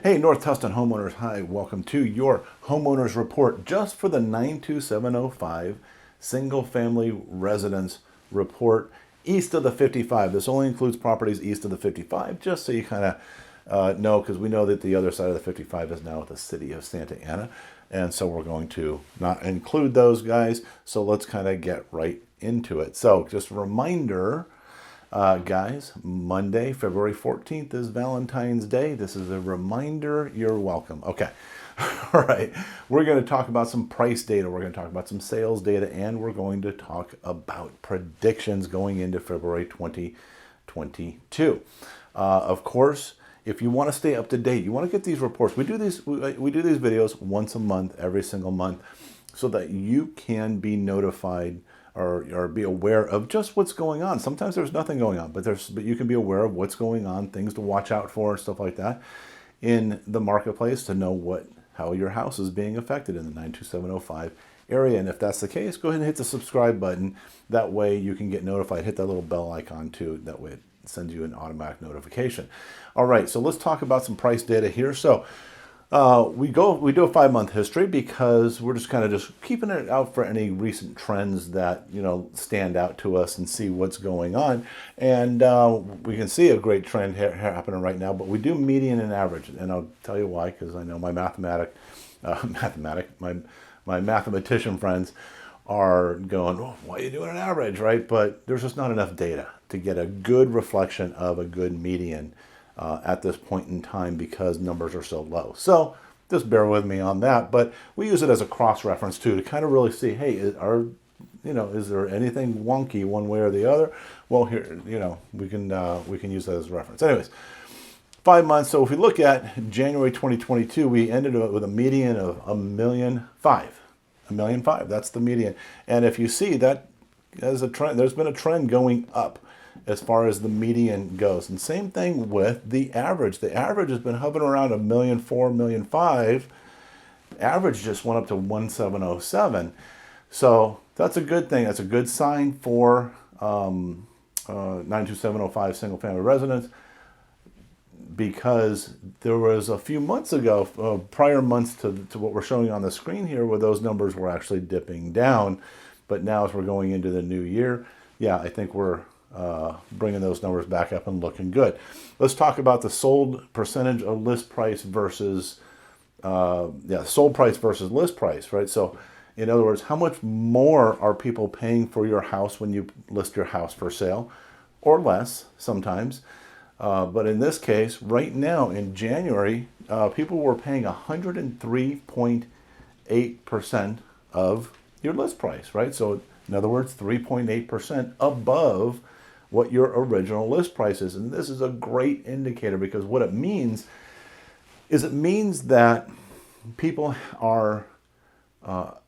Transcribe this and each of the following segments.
Hey, North Tustin homeowners. Hi, welcome to your homeowners report just for the 92705 single family residence report east of the 55. This only includes properties east of the 55, just so you kind of know, because we know that the other side of the 55 is now the city of Santa Ana. And so we're going to not include those guys. So let's kind of get right into it. So just a reminder, guys, Monday, February 14th is Valentine's Day. This is a reminder. You're welcome. Okay. All right. We're going to talk about some price data. We're going to talk about some sales data, and we're going to talk about predictions going into February 2022. Of course, if you want to stay up to date, you want to get these reports. We do these videos once a month, every single month, so that you can be notified or be aware of just what's going on. Sometimes there's nothing going on, but you can be aware of what's going on, things to watch out for, and stuff like that in the marketplace to know how your house is being affected in the 92705 area. And if that's the case, go ahead and hit the subscribe button. That way you can get notified. Hit that little bell icon too. That way it sends you an automatic notification. All right, so let's talk about some price data here. So we do a 5-month history because we're just kind of just keeping it out for any recent trends that stand out to us and see what's going on. And we can see a great trend happening right now, but we do median and average, and I'll tell you why, because I know my my mathematician friends are going, oh, why are you doing an average, right? But there's just not enough data to get a good reflection of a good median at this point in time because numbers are so low. So just bear with me on that. But we use it as a cross-reference too to kind of really see, hey, is there anything wonky one way or the other? Well, here, we can use that as a reference. Anyways, 5 months. So if we look at January 2022, we ended up with a median of 1,000,005. 1,000,005. That's the median. And if you see that as a trend, there's been a trend going up as far as the median goes. And same thing with the average. The average has been hovering around 1,000,004, 1,000,005. Average just went up to 1,707. So that's a good thing. That's a good sign for 92705 single family residence, because there was a few months ago, prior months to what we're showing on the screen here, where those numbers were actually dipping down. But now as we're going into the new year, yeah, I think we're bringing those numbers back up and looking good. Let's talk about the sold percentage of list price versus, sold price versus list price, right? So in other words, how much more are people paying for your house when you list your house for sale, or less sometimes. But in this case, right now in January, people were paying 103.8% of your list price, right? So in other words, 3.8% above what your original list price is. And this is a great indicator, because what it means is that people are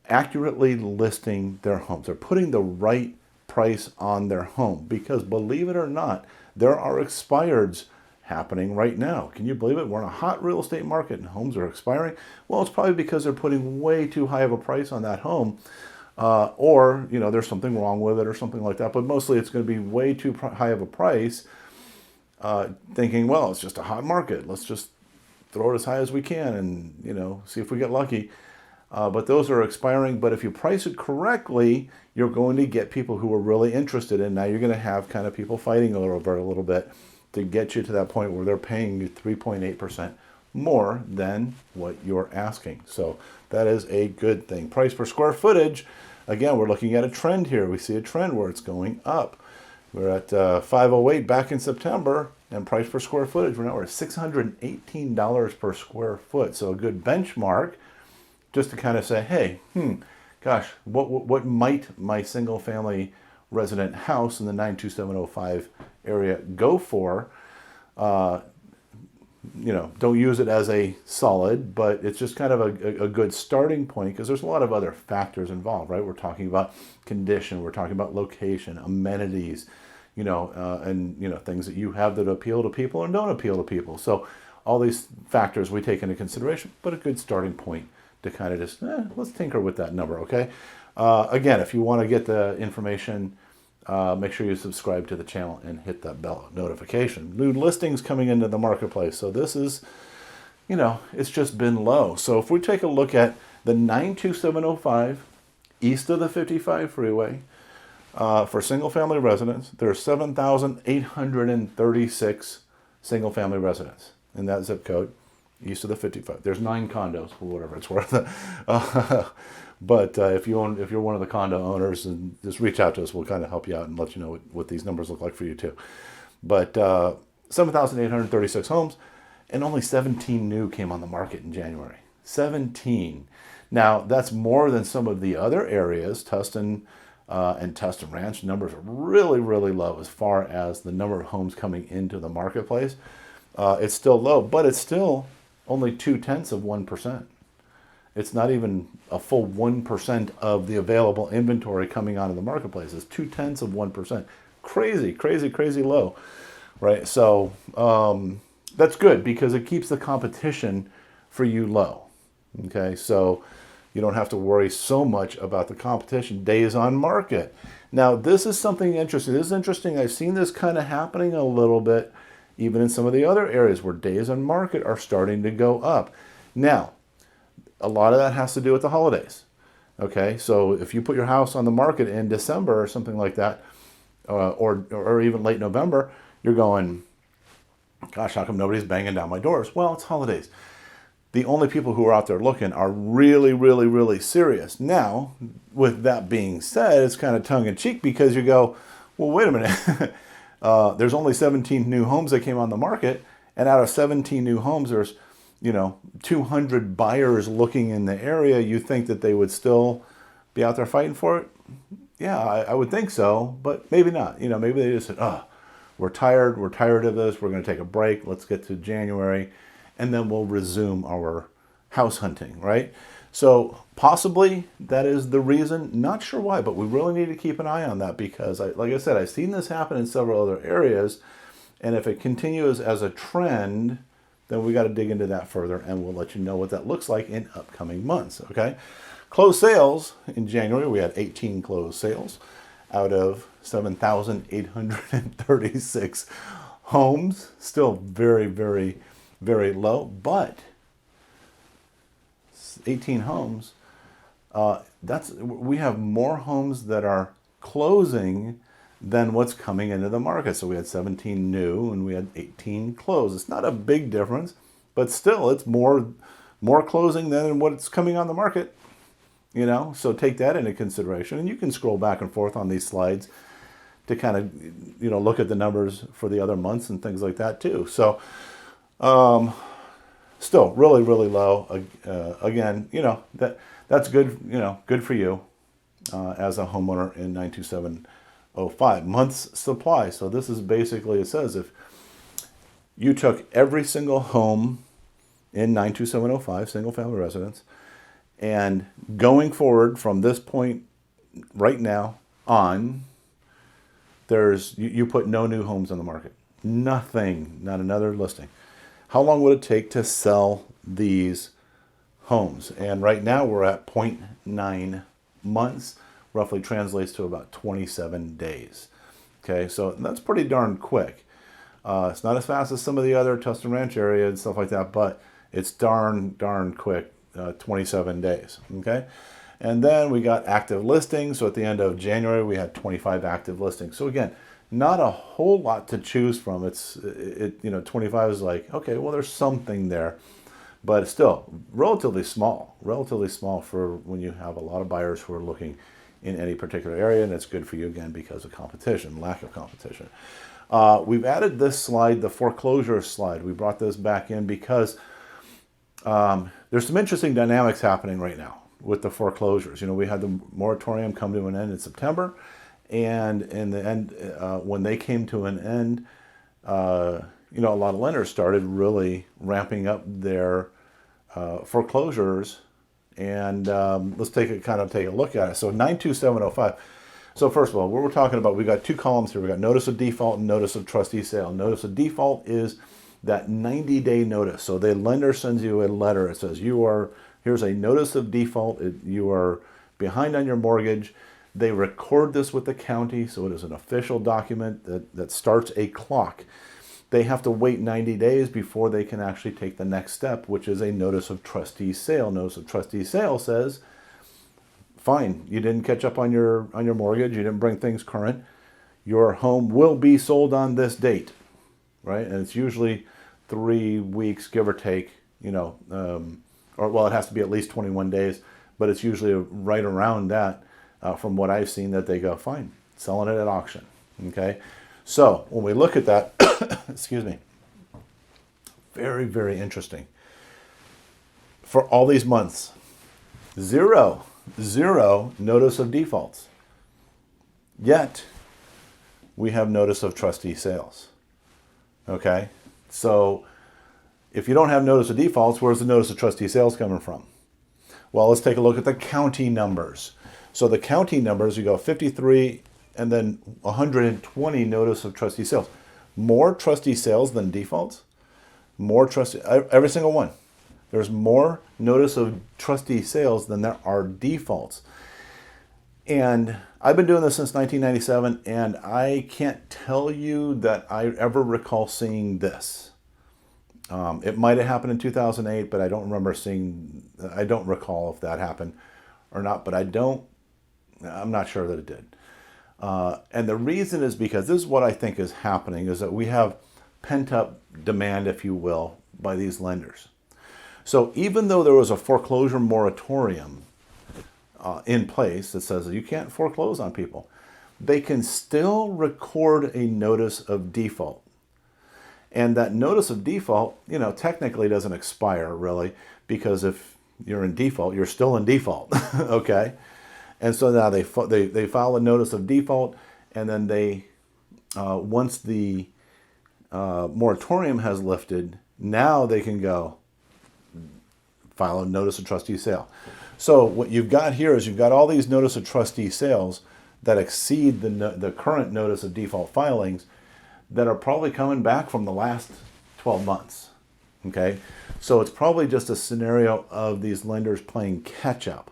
accurately listing their homes. They're putting the right price on their home, because believe it or not, there are expireds happening right now. Can you believe it? We're in a hot real estate market and homes are expiring. Well, it's probably because they're putting way too high of a price on that home. Or there's something wrong with it or something like that. But mostly it's going to be way too high of a price, thinking, well, it's just a hot market. Let's just throw it as high as we can and, see if we get lucky. But those are expiring. But if you price it correctly, you're going to get people who are really interested. And now you're going to have kind of people fighting a little bit to get you to that point where they're paying you 3.8% more than what you're asking. So that is a good thing. Price per square footage. Again, we're looking at a trend here. We see a trend where it's going up. We're at 508 back in September, and price per square footage, we're at $618 per square foot. So a good benchmark, just to kind of say, hey, gosh, what might my single family resident house in the 92705 area go for? Don't use it as a solid, but it's just kind of a good starting point, because there's a lot of other factors involved, right? We're talking about condition, we're talking about location, amenities, and things that you have that appeal to people and don't appeal to people. So all these factors we take into consideration, but a good starting point to kind of just, let's tinker with that number, okay? Again, if you want to get the information, make sure you subscribe to the channel and hit that bell notification. New listings coming into the marketplace. So this is it's just been low. So if we take a look at the 92705 east of the 55 freeway, for single-family residents, there are 7,836 single-family residents in that zip code, east of the 55. There's 9 condos, for whatever it's worth. But if you're one of the condo owners, and just reach out to us, we'll kind of help you out and let you know what these numbers look like for you too. But 7,836 homes, and only 17 new came on the market in January. 17. Now, that's more than some of the other areas. Tustin and Tustin Ranch numbers are really, really low as far as the number of homes coming into the marketplace. It's still low, but it's still only 0.2%. It's not even a full 1% of the available inventory coming onto the marketplace. It's 0.2%. Crazy, crazy, crazy low, right? So that's good because it keeps the competition for you low. Okay, so you don't have to worry so much about the competition. Days on market. Now, this is something interesting. This is interesting. I've seen this kind of happening a little bit, even in some of the other areas where days on market are starting to go up. Now, a lot of that has to do with the holidays. Okay, so if you put your house on the market in December or something like that, or even late November, you're going, gosh, how come nobody's banging down my doors? Well, it's holidays. The only people who are out there looking are really, really, really serious. Now, with that being said, it's kind of tongue-in-cheek because you go, well, wait a minute. There's only 17 new homes that came on the market, and out of 17 new homes, there's 200 buyers looking in the area. You think that they would still be out there fighting for it? Yeah, I would think so, but maybe not. Maybe they just said, oh, we're tired of this, we're going to take a break, let's get to January, and then we'll resume our house hunting, right? So possibly that is the reason. Not sure why, but we really need to keep an eye on that because, like I said, I've seen this happen in several other areas, and if it continues as a trend, then we got to dig into that further, and we'll let you know what that looks like in upcoming months, okay? Closed sales in January, we had 18 closed sales out of 7,836 homes. Still very, very, very low, but 18 homes, we have more homes that are closing than what's coming into the market. So we had 17 new and we had 18 closed. It's not a big difference, but still it's more closing than what's coming on the market. So take that into consideration, and you can scroll back and forth on these slides to kind of look at the numbers for the other months and things like that too. So still really, really low. Again, that's good. Good for you as a homeowner in 92705 months supply. So this is basically, it says if you took every single home in 92705 single family residence, and going forward from this point right now on, you put no new homes on the market. Nothing, not another listing. How long would it take to sell these homes? And right now we're at 0.9 months, roughly translates to about 27 days. Okay, so that's pretty darn quick. It's not as fast as some of the other Tustin Ranch area and stuff like that, but it's darn quick, 27 days. Okay, and then we got active listings. So at the end of January, we had 25 active listings. So again, not a whole lot to choose from. 25 is like, okay, well, there's something there, but still relatively small for when you have a lot of buyers who are looking in any particular area, and it's good for you again because of competition, lack of competition. We've added this slide, the foreclosure slide. We brought this back in because there's some interesting dynamics happening right now with the foreclosures. We had the moratorium come to an end in September, and in the end, when they came to an end, a lot of lenders started really ramping up their foreclosures. And let's take a look at it. So 92705. So first of all, what we're talking about, we got two columns here. We got notice of default and notice of trustee sale. Notice of default is that 90-day notice. So the lender sends you a letter. It says here's a notice of default. You are behind on your mortgage. They record this with the county, so it is an official document that starts a clock. they have to wait 90 days before they can actually take the next step, which is a notice of trustee sale. Notice of trustee sale says, fine, you didn't catch up on your mortgage, you didn't bring things current, your home will be sold on this date, right? And it's usually 3 weeks, give or take, or well, it has to be at least 21 days, but it's usually right around that, from what I've seen, that they go, fine, selling it at auction. Okay, so when we look at that, excuse me, very, very interesting. For all these months, zero notice of defaults. Yet, we have notice of trustee sales. Okay, so if you don't have notice of defaults, where's the notice of trustee sales coming from? Well, let's take a look at the county numbers. So the county numbers, you go 53 and then 120 notice of trustee sales. More trustee sales than defaults. More trustee, every single one. There's more notice of trustee sales than there are defaults. And I've been doing this since 1997, and I can't tell you that I ever recall seeing this. It might have happened in 2008, but I don't recall if that happened or not, but I'm not sure that it did. And the reason is because this is what I think is happening, is that we have pent-up demand, if you will, by these lenders. So even though there was a foreclosure moratorium in place that says that you can't foreclose on people, they can still record a notice of default. And that notice of default, technically doesn't expire really, because if you're in default, you're still in default, okay? And so now they file a notice of default, and then they, once the moratorium has lifted, now they can go file a notice of trustee sale. So what you've got here is you've got all these notice of trustee sales that exceed the current notice of default filings that are probably coming back from the last 12 months, okay? So it's probably just a scenario of these lenders playing catch up.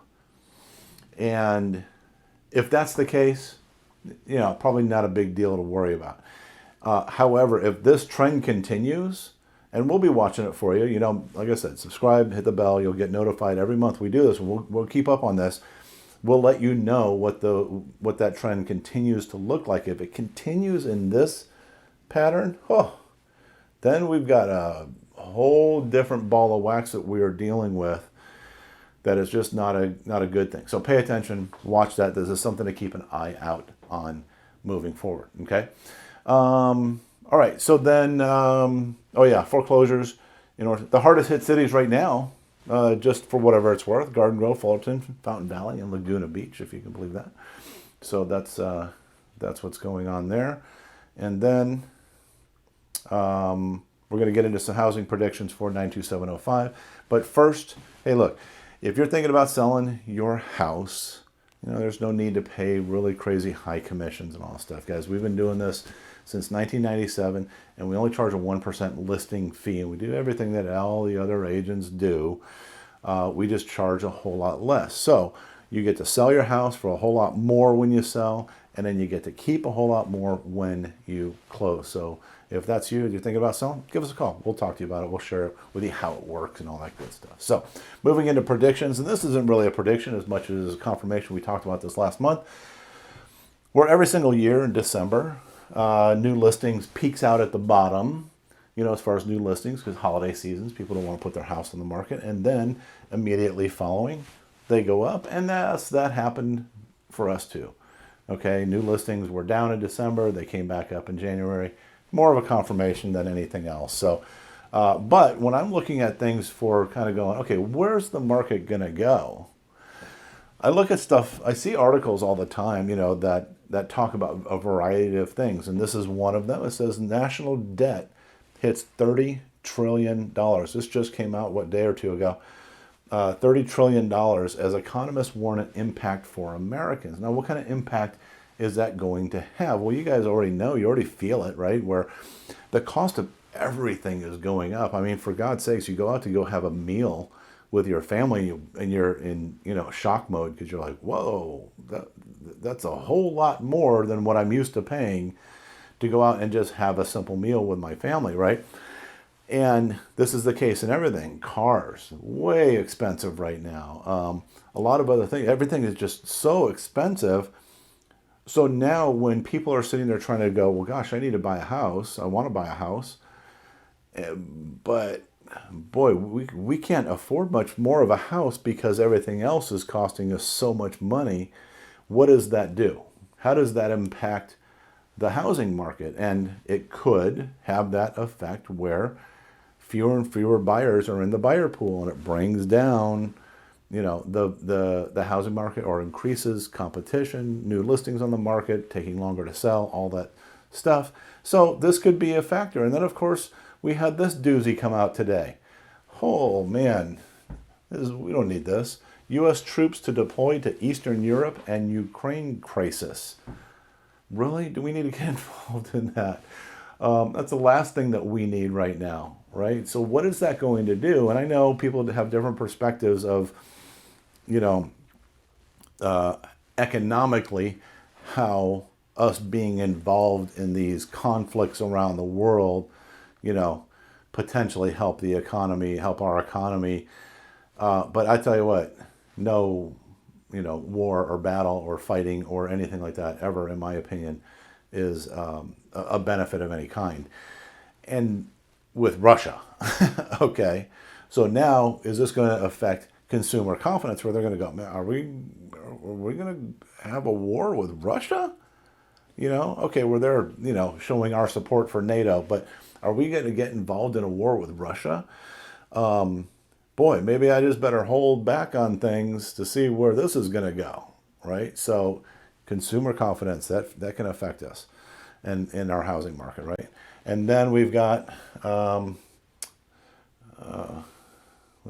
And if that's the case, probably not a big deal to worry about. However, if this trend continues, and we'll be watching it for you, like I said, subscribe, hit the bell, you'll get notified every month we do this. We'll keep up on this. We'll let you know what that trend continues to look like. If it continues in this pattern, then we've got a whole different ball of wax that we are dealing with. That is just not a good thing. So pay attention, watch that. This is something to keep an eye out on moving forward, okay? All right, so then, foreclosures. The hardest hit cities right now, just for whatever it's worth, Garden Grove, Fullerton, Fountain Valley, and Laguna Beach, if you can believe that. So that's what's going on there. And then we're going to get into some housing predictions for 92705. But first, hey, look. If you're thinking about selling your house, there's no need to pay really crazy high commissions and all that stuff, guys. We've been doing this since 1997, and we only charge a 1% listing fee, and we do everything that all the other agents do. We just charge a whole lot less. So you get to sell your house for a whole lot more when you sell, and then you get to keep a whole lot more when you close. So if that's you, you're thinking about selling, give us a call. We'll talk to you about it. We'll share with you how it works and all that good stuff. So moving into predictions, and this isn't really a prediction as much as a confirmation. We talked about this last month, where every single year in December, new listings peaks out at the bottom, as far as new listings, because holiday seasons, people don't want to put their house on the market. And then immediately following, they go up. And that happened for us too. Okay, new listings were down in December. They came back up in January. More of a confirmation than anything else. So, but when I'm looking at things for kind of going, okay, where's the market going to go? I look at stuff, I see articles all the time, that talk about a variety of things. And this is one of them. It says national debt hits $30 trillion. This just came out, what, day or two ago. $30 trillion as economists warn an impact for Americans. Now, what kind of impact is that going to have? Well, you guys already know, you already feel it, right? Where the cost of everything is going up. I mean, for God's sakes, you go out to go have a meal with your family and you're in, shock mode because you're like, whoa, that's a whole lot more than what I'm used to paying to go out and just have a simple meal with my family, right? And this is the case in everything. Cars, way expensive right now. A lot of other things. Everything is just so expensive. So now when people are sitting there trying to go, well, gosh, I need to buy a house. I want to buy a house. But boy, we can't afford much more of a house because everything else is costing us so much money. What does that do? How does that impact the housing market? And it could have that effect where fewer and fewer buyers are in the buyer pool, and it brings down, the housing market, or increases competition, new listings on the market, taking longer to sell, all that stuff. So this could be a factor. And then, of course, we had this doozy come out today. Oh, man, we don't need this. U.S. troops to deploy to Eastern Europe and Ukraine crisis. Really? Do we need to get involved in that? That's the last thing that we need right now, right? So what is that going to do? And I know people have different perspectives of, economically, how us being involved in these conflicts around the world, potentially help the economy, help our economy. But I tell you what, no, war or battle or fighting or anything like that ever, in my opinion, is a benefit of any kind. And with Russia, okay, so now is this going to affect consumer confidence, where they're going to go, man, are we going to have a war with Russia? Okay, we're there, showing our support for NATO, but are we going to get involved in a war with Russia? Boy, maybe I just better hold back on things to see where this is going to go, right? So consumer confidence, that can affect us and in our housing market, right? And then we've got, let's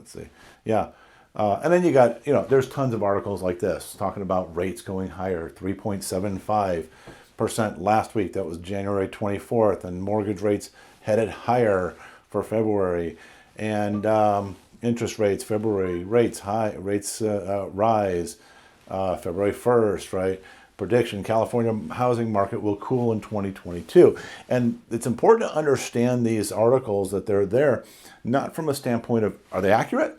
see, yeah. And then you got, there's tons of articles like this talking about rates going higher, 3.75% last week. That was January 24th, and mortgage rates headed higher for February. And interest rates, February rates rise, February 1st, right? Prediction, California housing market will cool in 2022. And it's important to understand these articles, that they're there, not from a standpoint of, are they accurate?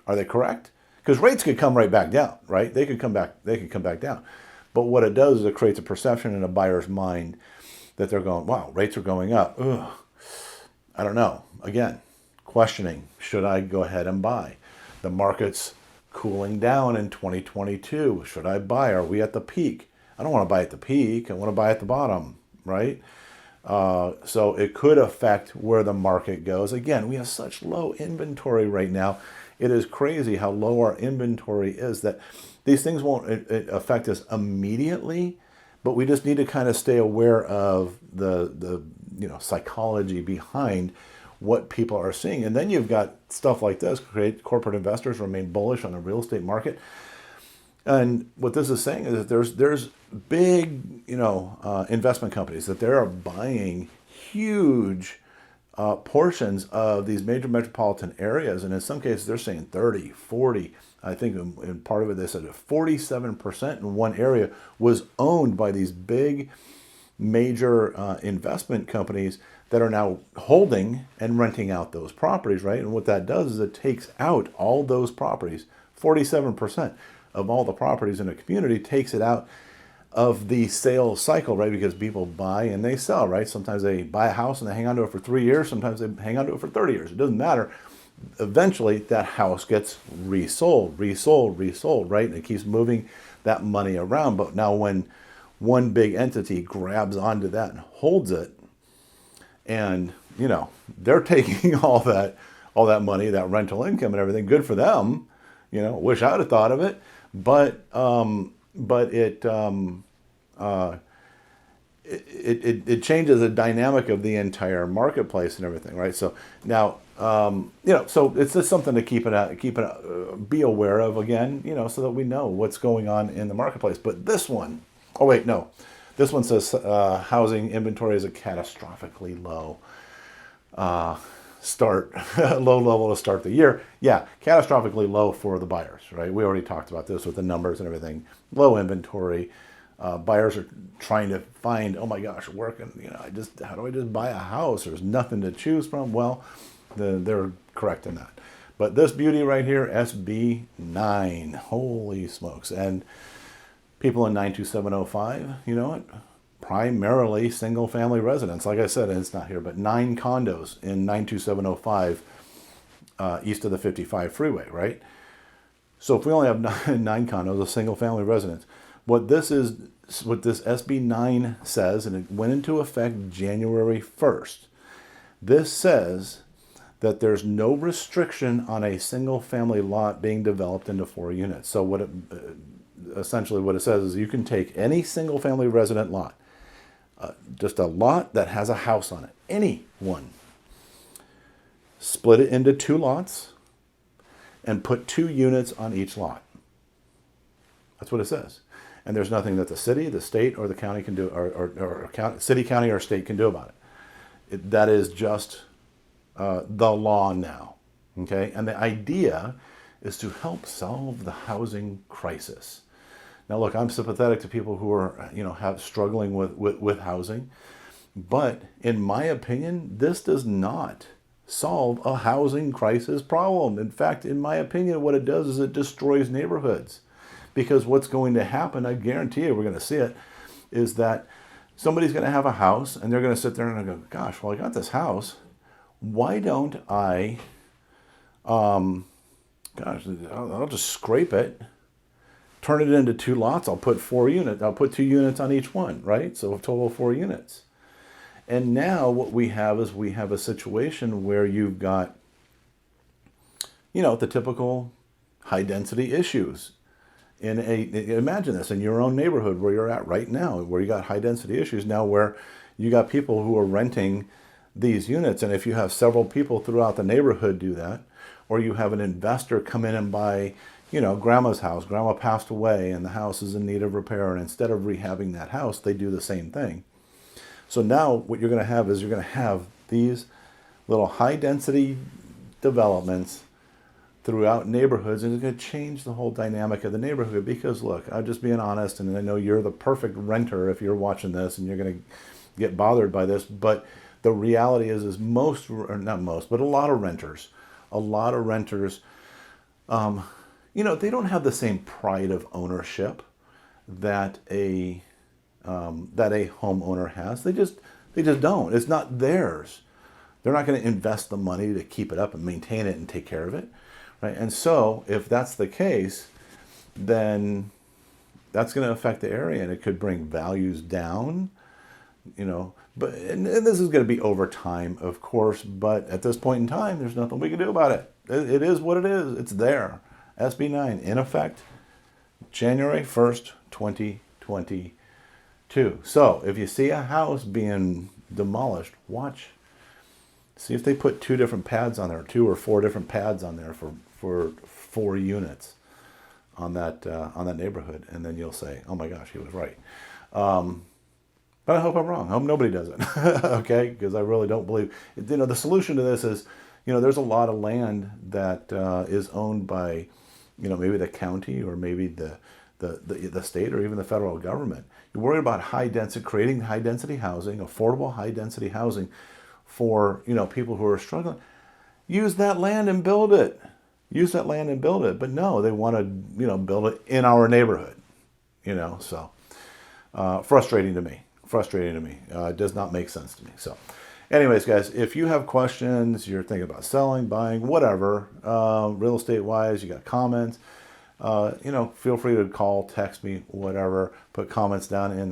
Are they correct? Because rates could come right back down, right? They could come back down. But what it does is it creates a perception in a buyer's mind that they're going, wow, rates are going up. Ugh, I don't know. Again, questioning, should I go ahead and buy? The market's cooling down in 2022. Should I buy? Are we at the peak? I don't want to buy at the peak. I want to buy at the bottom, right? So it could affect where the market goes. Again, we have such low inventory right now. It is crazy how low our inventory is, that these things won't affect us immediately, but we just need to kind of stay aware of the psychology behind what people are seeing. And then you've got stuff like this, corporate investors remain bullish on the real estate market. And what this is saying is that there's big, investment companies that they are buying huge portions of these major metropolitan areas. And in some cases, they're saying 30, 40. I think in part of it, they said 47% in one area was owned by these big major investment companies that are now holding and renting out those properties, right? And what that does is it takes out all those properties, 47% of all the properties in a community, takes it out of the sales cycle, right? Because people buy and they sell, right? Sometimes they buy a house and they hang on to it for 3 years. Sometimes they hang on to it for 30 years. It doesn't matter. Eventually, that house gets resold, right? And it keeps moving that money around. But now when one big entity grabs onto that and holds it, and, they're taking all that money, that rental income and everything, good for them. Wish I would have thought of it. But it changes the dynamic of the entire marketplace and everything, right? So now, so it's just something to be aware of again, so that we know what's going on in the marketplace. But this one, this one says housing inventory is a catastrophically low low level to start the year. Yeah, catastrophically low for the buyers, right? We already talked about this with the numbers and everything. Low inventory. Buyers are trying to find, oh my gosh, how do I just buy a house? There's nothing to choose from. Well, they're correct in that. But this beauty right here, SB9, holy smokes. And people in 92705, you know what? Primarily single family residents. Like I said, and it's not here, but 9 condos in 92705 east of the 55 freeway, right? So if we only have 9 condos, a single family residence, what this SB9 says, and it went into effect January 1st, this says that there's no restriction on a single family lot being developed into 4 units. So essentially what it says is you can take any single family resident lot, just a lot that has a house on it, any one, split it into 2 lots, and put 2 units on each lot. That's what it says. And there's nothing that the city, the state, or the county can do, or city, county, or state can do about it. That is just the law now. Okay? And the idea is to help solve the housing crisis. Now, look, I'm sympathetic to people who are, struggling with housing. But in my opinion, this does not solve a housing crisis problem. In fact, in my opinion, what it does is it destroys neighborhoods. Because what's going to happen, I guarantee you, we're going to see it, is that somebody's going to have a house and they're going to sit there and go, gosh, well, I got this house. Why don't I'll just scrape it, turn it into 2 lots. I'll put 4 units. I'll put 2 units on each one, right? So a total of 4 units. And now what we have is we have a situation where you've got, the typical high density issues. Imagine this in your own neighborhood where you're at right now, where you got high density issues now, where you got people who are renting these units. And if you have several people throughout the neighborhood do that, or you have an investor come in and buy, grandma's house, grandma passed away and the house is in need of repair. And instead of rehabbing that house, they do the same thing. So now what you're going to have is you're going to have these little high density developments throughout neighborhoods, and it's going to change the whole dynamic of the neighborhood. Because look, I'm just being honest, and I know you're the perfect renter if you're watching this and you're going to get bothered by this, but the reality is a lot of renters, they don't have the same pride of ownership that a homeowner has. They just don't. It's not theirs. They're not going to invest the money to keep it up and maintain it and take care of it. Right? And so if that's the case, then that's going to affect the area, and it could bring values down, but and this is going to be over time, of course, but at this point in time, there's nothing we can do about it. It is what it is. It's there. SB9 in effect January 1st, 2022. So if you see a house being demolished, watch. See if they put 2 different pads on there, 2 or 4 different pads on there for 4 units on that neighborhood, and then you'll say, "Oh my gosh, he was right." But I hope I'm wrong. I hope nobody does it, okay? Because I really don't believe. The solution to this is, there's a lot of land that is owned by, maybe the county or maybe the state or even the federal government. You're worried about creating high density housing, affordable high density housing for people who are struggling. Use that land and build it. But no, they want to build it in our neighborhood. So frustrating to me. It does not make sense to me. So anyways, guys, if you have questions, you're thinking about selling, buying, whatever, real estate wise, you got comments, feel free to call, text me, whatever. Put comments down in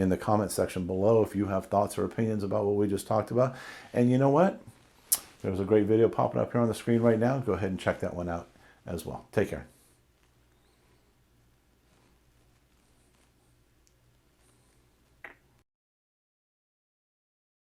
the comment section below if you have thoughts or opinions about what we just talked about. And you know what? There's a great video popping up here on the screen right now. Go ahead and check that one out as well. Take care.